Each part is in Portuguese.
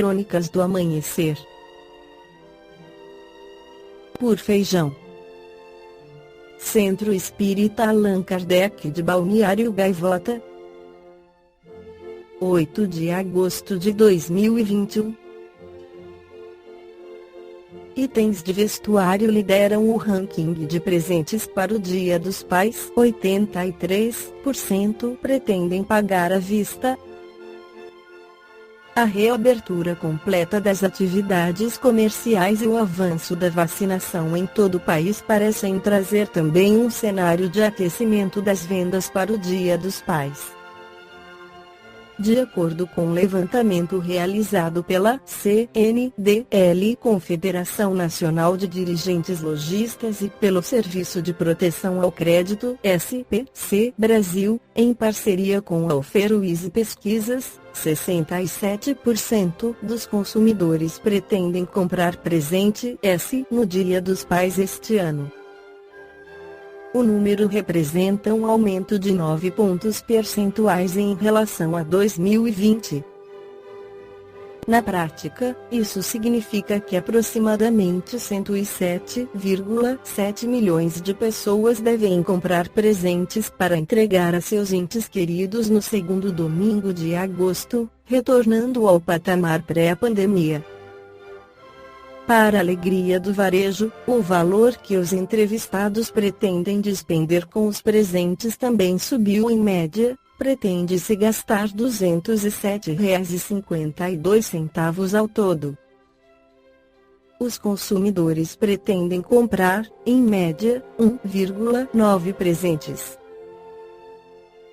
Crônicas do Amanhecer. Por Feijão. Centro Espírita Allan Kardec de Balneário Gaivota, 8 de agosto de 2021. Itens de vestuário lideram o ranking de presentes para o Dia dos Pais. 83% pretendem pagar à vista. A reabertura completa das atividades comerciais e o avanço da vacinação em todo o país parecem trazer também um cenário de aquecimento das vendas para o Dia dos Pais. De acordo com o levantamento realizado pela CNDL, Confederação Nacional de Dirigentes Lojistas, e pelo Serviço de Proteção ao Crédito SPC Brasil, em parceria com a Oferuíse Pesquisas, 67% dos consumidores pretendem comprar presente no Dia dos Pais este ano. O número representa um aumento de 9 pontos percentuais em relação a 2020. Na prática, isso significa que aproximadamente 107,7 milhões de pessoas devem comprar presentes para entregar a seus entes queridos no segundo domingo de agosto, retornando ao patamar pré-pandemia. Para a alegria do varejo, o valor que os entrevistados pretendem despender com os presentes também subiu em média. Pretende-se gastar R$ 207,52 ao todo. Os consumidores pretendem comprar, em média, 1,9 presentes.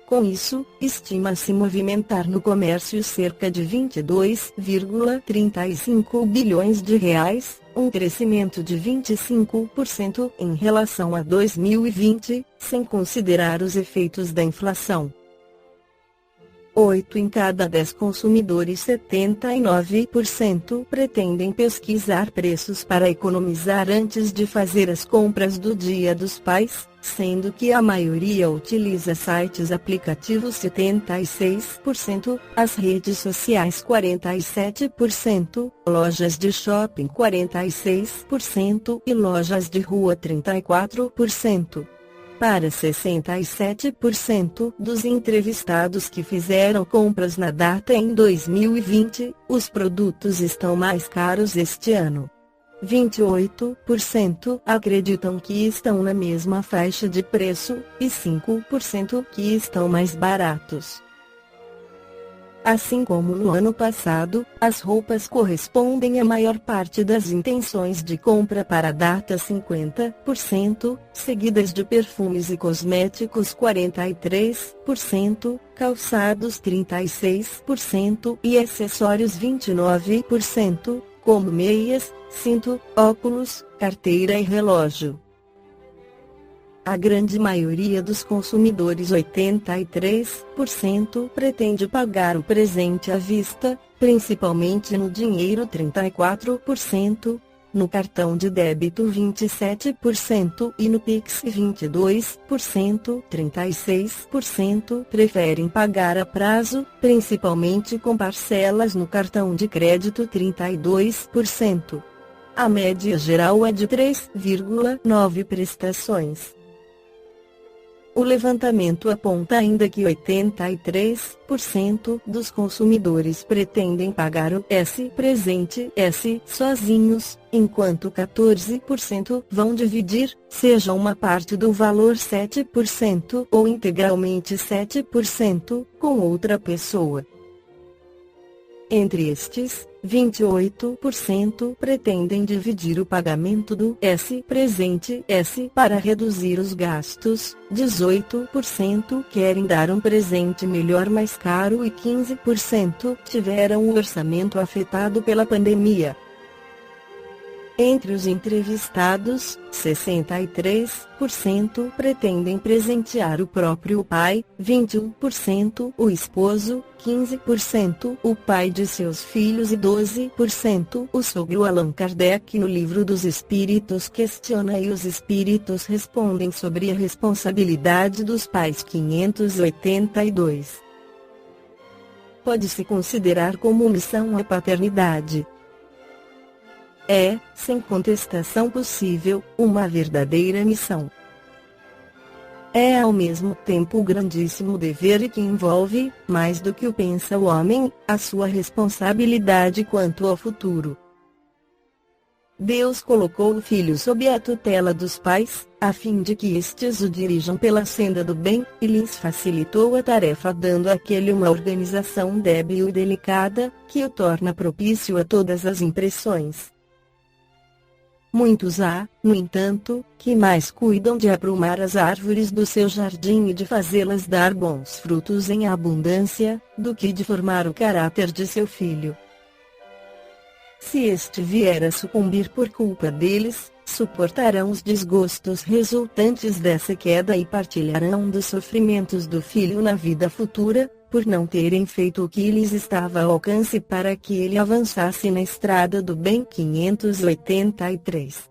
Com isso, estima-se movimentar no comércio cerca de 22,35 bilhões de reais, um crescimento de 25% em relação a 2020, sem considerar os efeitos da inflação. 8 em cada 10 consumidores, 79%, pretendem pesquisar preços para economizar antes de fazer as compras do Dia dos Pais, sendo que a maioria utiliza sites aplicativos 76%, as redes sociais 47%, lojas de shopping 46% e lojas de rua 34%. Para 67% dos entrevistados que fizeram compras na data em 2020, os produtos estão mais caros este ano. 28% acreditam que estão na mesma faixa de preço, e 5% que estão mais baratos. Assim como no ano passado, as roupas correspondem à maior parte das intenções de compra para a data, 50%, seguidas de perfumes e cosméticos 43%, calçados 36% e acessórios 29%, como meias, cinto, óculos, carteira e relógio. A grande maioria dos consumidores, 83%, pretende pagar o presente à vista, principalmente no dinheiro 34%, no cartão de débito 27% e no Pix 22%. 36% preferem pagar a prazo, principalmente com parcelas no cartão de crédito 32%. A média geral é de 3,9 prestações. O levantamento aponta ainda que 83% dos consumidores pretendem pagar o presente sozinhos, enquanto 14% vão dividir, seja uma parte do valor 7% ou integralmente 7%, com outra pessoa. Entre estes, 28% pretendem dividir o pagamento do presente para reduzir os gastos, 18% querem dar um presente melhor mais caro e 15% tiveram o orçamento afetado pela pandemia. Entre os entrevistados, 63% pretendem presentear o próprio pai, 21% o esposo, 15% o pai de seus filhos e 12% o sogro. Allan Kardec, no Livro dos Espíritos, questiona e os espíritos respondem sobre a responsabilidade dos pais, 582. pode-se considerar como missão a paternidade. É, sem contestação possível, uma verdadeira missão. É ao mesmo tempo o grandíssimo dever que envolve, mais do que o pensa o homem, a sua responsabilidade quanto ao futuro. Deus colocou o filho sob a tutela dos pais, a fim de que estes o dirijam pela senda do bem, e lhes facilitou a tarefa dando àquele uma organização débil e delicada, que o torna propício a todas as impressões. Muitos há, no entanto, que mais cuidam de aprumar as árvores do seu jardim e de fazê-las dar bons frutos em abundância, do que de formar o caráter de seu filho. Se este vier a sucumbir por culpa deles, suportarão os desgostos resultantes dessa queda e partilharão dos sofrimentos do filho na vida futura, por não terem feito o que lhes estava ao alcance para que ele avançasse na estrada do bem. 583.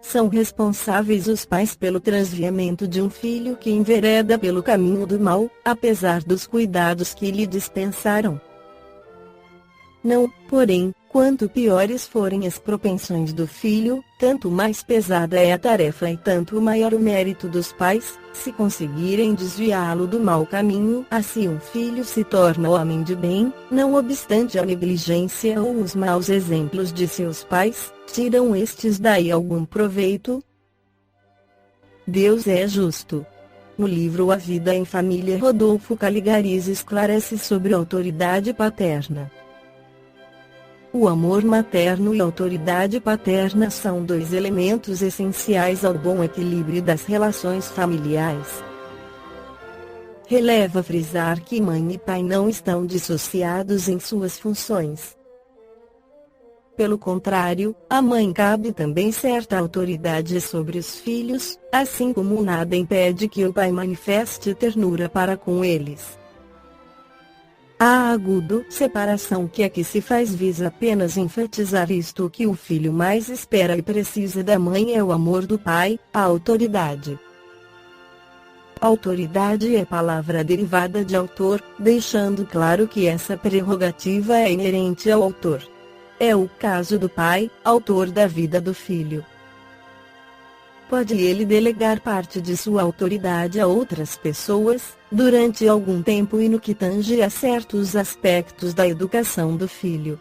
São responsáveis os pais pelo transviamento de um filho que envereda pelo caminho do mal, apesar dos cuidados que lhe dispensaram. Não, porém, quanto piores forem as propensões do filho, tanto mais pesada é a tarefa e tanto maior o mérito dos pais, se conseguirem desviá-lo do mau caminho. Assim um filho se torna homem de bem, não obstante a negligência ou os maus exemplos de seus pais, tiram estes daí algum proveito? Deus é justo. No livro A Vida em Família, Rodolfo Caligari esclarece sobre a autoridade paterna. O amor materno e a autoridade paterna são dois elementos essenciais ao bom equilíbrio das relações familiares. Releva frisar que mãe e pai não estão dissociados em suas funções. Pelo contrário, à mãe cabe também certa autoridade sobre os filhos, assim como nada impede que o pai manifeste ternura para com eles. A agudo separação que aqui se faz visa apenas enfatizar isto: que o filho mais espera e precisa da mãe é o amor do pai, a autoridade. Autoridade é palavra derivada de autor, deixando claro que essa prerrogativa é inerente ao autor. É o caso do pai, autor da vida do filho. Pode ele delegar parte de sua autoridade a outras pessoas, durante algum tempo e no que tange a certos aspectos da educação do filho.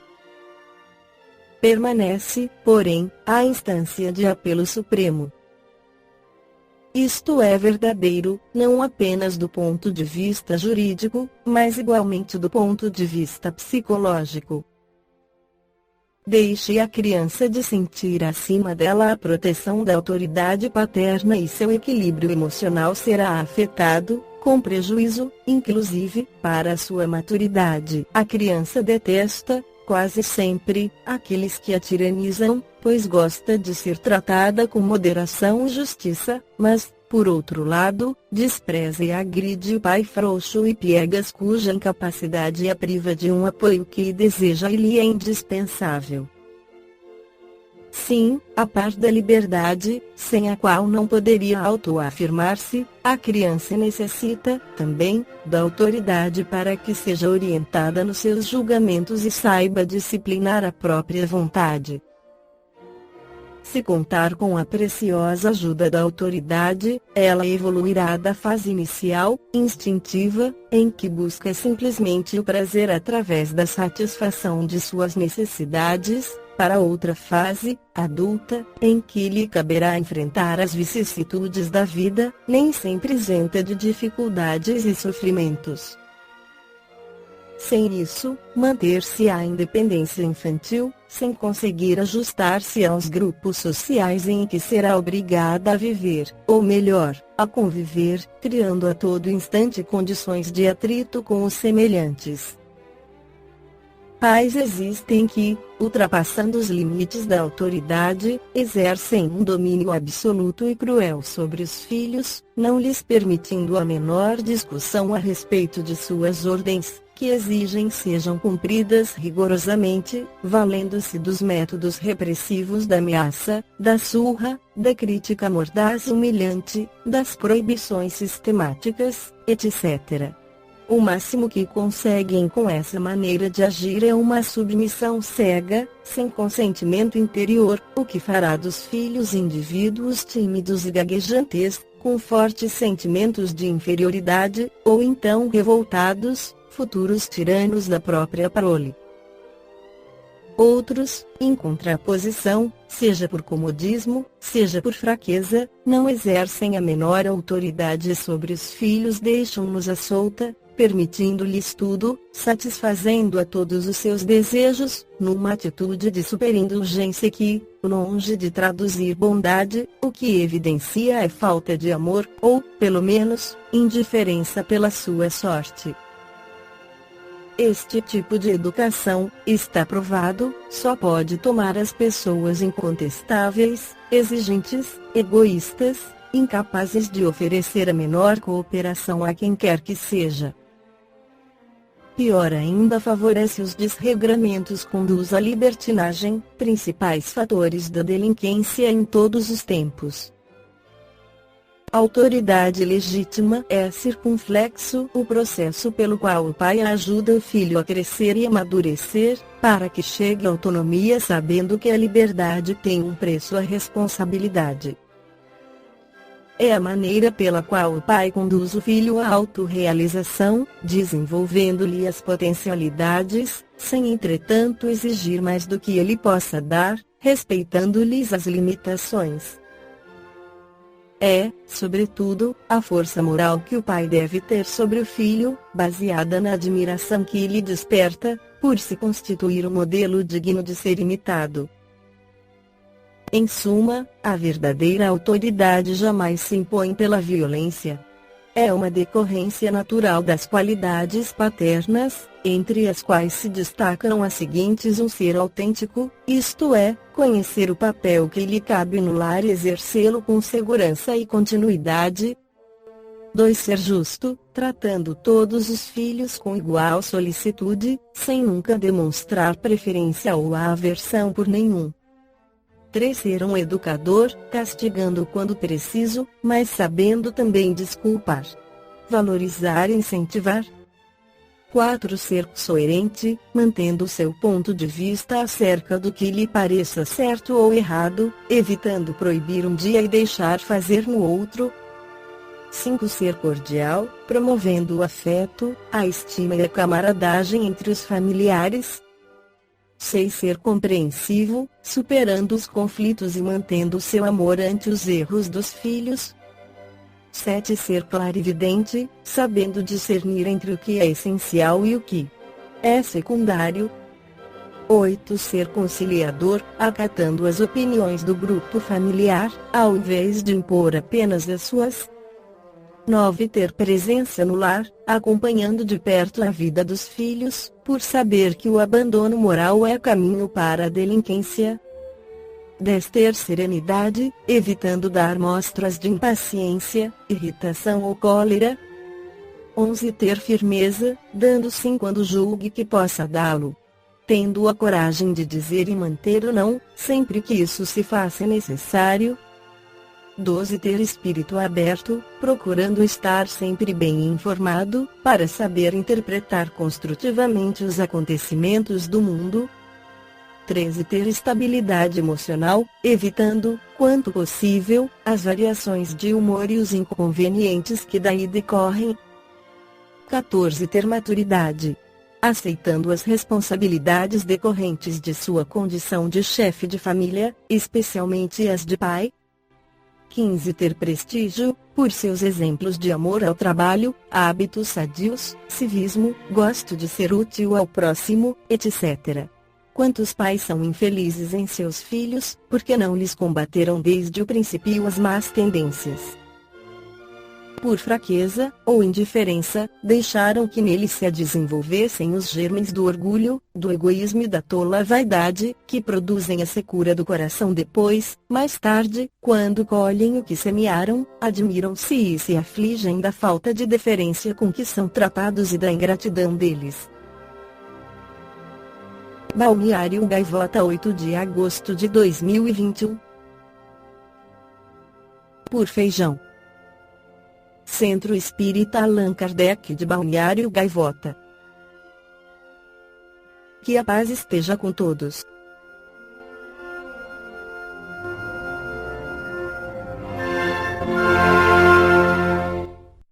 Permanece, porém, a instância de apelo supremo. Isto é verdadeiro, não apenas do ponto de vista jurídico, mas igualmente do ponto de vista psicológico. Deixe a criança de sentir acima dela a proteção da autoridade paterna e seu equilíbrio emocional será afetado, com prejuízo, inclusive, para a sua maturidade. A criança detesta, quase sempre, aqueles que a tiranizam, pois gosta de ser tratada com moderação e justiça, mas, por outro lado, despreza e agride o pai frouxo e piegas cuja incapacidade a priva de um apoio que deseja e lhe é indispensável. Sim, a par da liberdade, sem a qual não poderia autoafirmar-se, a criança necessita, também, da autoridade para que seja orientada nos seus julgamentos e saiba disciplinar a própria vontade. Se contar com a preciosa ajuda da autoridade, ela evoluirá da fase inicial, instintiva, em que busca simplesmente o prazer através da satisfação de suas necessidades, para outra fase, adulta, em que lhe caberá enfrentar as vicissitudes da vida, nem sempre isenta de dificuldades e sofrimentos. Sem isso, manter-se à independência infantil, sem conseguir ajustar-se aos grupos sociais em que será obrigada a viver, ou melhor, a conviver, criando a todo instante condições de atrito com os semelhantes. Pais existem que, ultrapassando os limites da autoridade, exercem um domínio absoluto e cruel sobre os filhos, não lhes permitindo a menor discussão a respeito de suas ordens, que exigem sejam cumpridas rigorosamente, valendo-se dos métodos repressivos da ameaça, da surra, da crítica mordaz e humilhante, das proibições sistemáticas, etc. O máximo que conseguem com essa maneira de agir é uma submissão cega, sem consentimento interior, o que fará dos filhos indivíduos tímidos e gaguejantes, com fortes sentimentos de inferioridade, ou então revoltados, futuros tiranos da própria prole. Outros, em contraposição, seja por comodismo, seja por fraqueza, não exercem a menor autoridade sobre os filhos, deixam-nos à solta, permitindo-lhes tudo, satisfazendo a todos os seus desejos, numa atitude de superindulgência que, longe de traduzir bondade, o que evidencia é falta de amor, ou, pelo menos, indiferença pela sua sorte. Este tipo de educação, está provado, só pode tomar as pessoas incontestáveis, exigentes, egoístas, incapazes de oferecer a menor cooperação a quem quer que seja. Pior ainda, favorece os desregramentos, conduz à libertinagem, principais fatores da delinquência em todos os tempos. Autoridade legítima é circunflexo o processo pelo qual o pai ajuda o filho a crescer e amadurecer, para que chegue à autonomia sabendo que a liberdade tem um preço, a responsabilidade. É a maneira pela qual o pai conduz o filho à autorrealização, desenvolvendo-lhe as potencialidades, sem entretanto exigir mais do que ele possa dar, respeitando-lhes as limitações. É, sobretudo, a força moral que o pai deve ter sobre o filho, baseada na admiração que lhe desperta, por se constituir um modelo digno de ser imitado. Em suma, a verdadeira autoridade jamais se impõe pela violência. É uma decorrência natural das qualidades paternas, entre as quais se destacam as seguintes: um ser autêntico, isto é, conhecer o papel que lhe cabe no lar e exercê-lo com segurança e continuidade. 2. Ser justo, tratando todos os filhos com igual solicitude, sem nunca demonstrar preferência ou aversão por nenhum. 3. Ser um educador, castigando quando preciso, mas sabendo também desculpar. Valorizar e incentivar. 4. Ser coerente, mantendo seu ponto de vista acerca do que lhe pareça certo ou errado, evitando proibir um dia e deixar fazer no outro. 5. Ser cordial, promovendo o afeto, a estima e a camaradagem entre os familiares. 6. Ser compreensivo, superando os conflitos e mantendo seu amor ante os erros dos filhos. 7. Ser clarividente, sabendo discernir entre o que é essencial e o que é secundário. 8. Ser conciliador, acatando as opiniões do grupo familiar, ao invés de impor apenas as suas. 9. Ter presença no lar, acompanhando de perto a vida dos filhos, por saber que o abandono moral é caminho para a delinquência. 10. Ter serenidade, evitando dar mostras de impaciência, irritação ou cólera. 11. Ter firmeza, dando sim quando julgue que possa dá-lo. Tendo a coragem de dizer e manter o não, sempre que isso se faça necessário. 12. Ter espírito aberto, procurando estar sempre bem informado, para saber interpretar construtivamente os acontecimentos do mundo. 13. Ter estabilidade emocional, evitando, quanto possível, as variações de humor e os inconvenientes que daí decorrem. 14. Ter maturidade, aceitando as responsabilidades decorrentes de sua condição de chefe de família, especialmente as de pai. 15. Ter prestígio, por seus exemplos de amor ao trabalho, hábitos sadios, civismo, gosto de ser útil ao próximo, etc. Quantos pais são infelizes em seus filhos, porque não lhes combateram desde o princípio as más tendências? Por fraqueza, ou indiferença, deixaram que neles se desenvolvessem os germes do orgulho, do egoísmo e da tola vaidade, que produzem a secura do coração depois, mais tarde, quando colhem o que semearam, admiram-se e se afligem da falta de deferência com que são tratados e da ingratidão deles. Balneário Gaivota, 8 de agosto de 2021. Por feijão. Centro Espírita Allan Kardec de Balneário Gaivota. Que a paz esteja com todos.